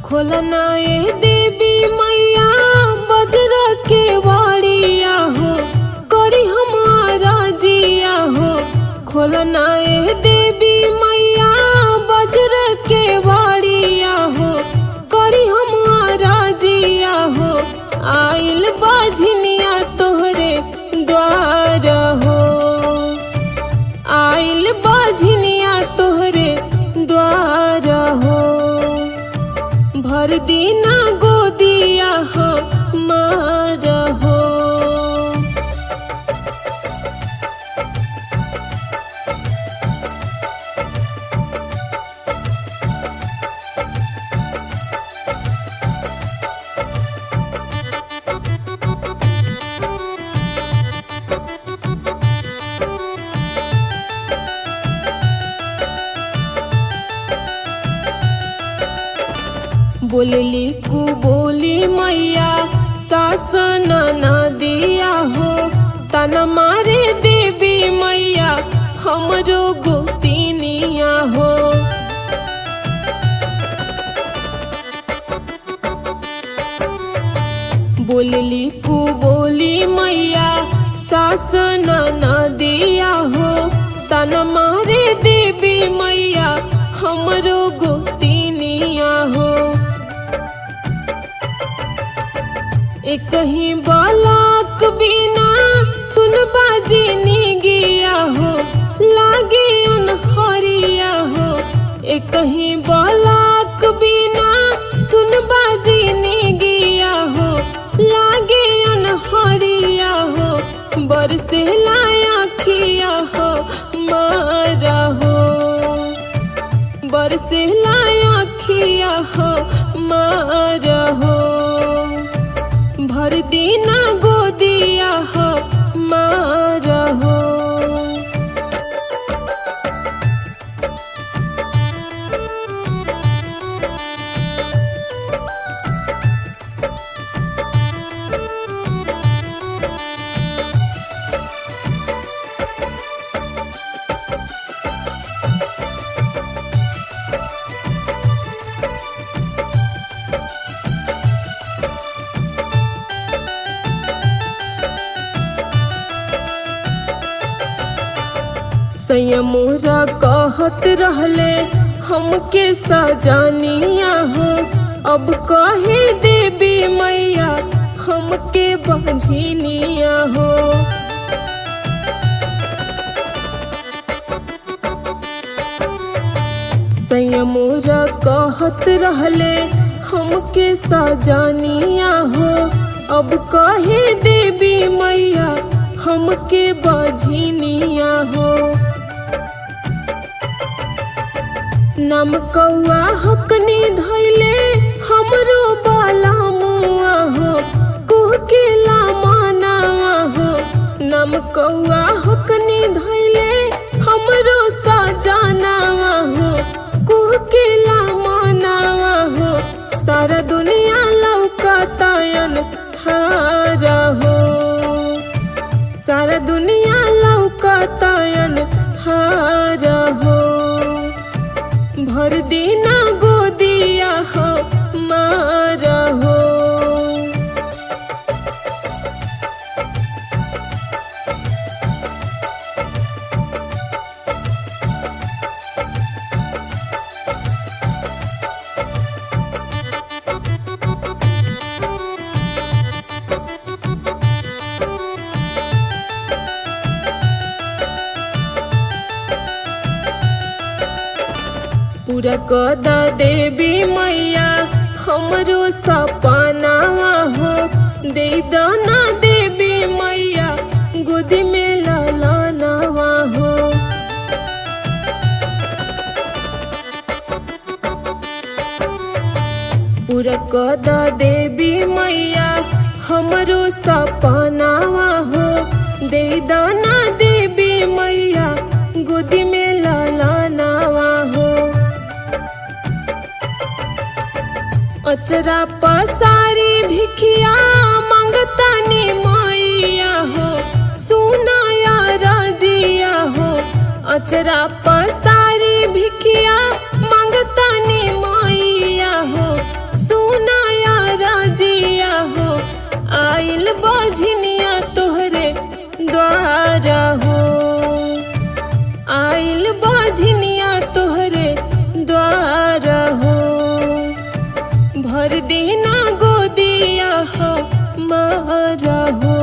खोलना ए देवी मैया बजरा के वाड़िया हो, करी हम राजिया हो। खोलना ए देवी मैया बजरा के वाड़िया हो, करी हम राजिया हो। आइल बाझनिया तोहरे द्वार हो, आइल बाझनिया तोहरे द्वार हो। भर दीना गोदिया हमार हो। बोलली कु बोली मैया शासन न दिया हो, तना मारे देवी मैया हमरो गोतिनिया हो। बोलली कु बोली मैया शासन न दिया हो, तना मारे देवी मैया हमरो गोतिनिया हो। एक ही बालक बिना सुन बाजी गया हो, लागे अनहरिया हो। एक ही बालक बिना सुन बाजी गया हो, लागे अनहरिया हो। बरसे लाया खिया हो मारा हो, बरसे लाया खिया हो मारा हो। भर दीना गोदिया हमार हो। सैया मोरा कहत रहले हमके सजानिया हो, अब कहे देवी मैया हमके बाझनिया हो। सैया मोरा कहत रहले हमके सजानिया हो, अब कहे देवी मैया हमके बाझनिया हो। नम कौआ हकनी धैले हमरो बाला मुआ हो, कुह के ला मानावा हो। नम कौआ हकनी धैले हमरो सजानावा हो, कुह के ला मानावा हो। सारा दुनिया लौकातायन हारा हो, सारा दुनिया लौकातायन हारा हो। भर दीना गोदिया हमार हो। पूरा कदा देवी मैया हमरो सपनावा हो, दे दाना देवी मैया गोदी में लालानावा हो। पूरा कदा देवी मैया हमरो सपनावा हो, दे दाना देवी मैया गोदी में लालानावा हो। अचरा पसारी भिखिया मांगतानी मैया हो, सुनाया राजिया हो। अचरा पसारी भिखिया मांगतानी मैया हो, आइल बाझनिया तोहरे द्वार हो भर देना गोदिया हो मारा हो।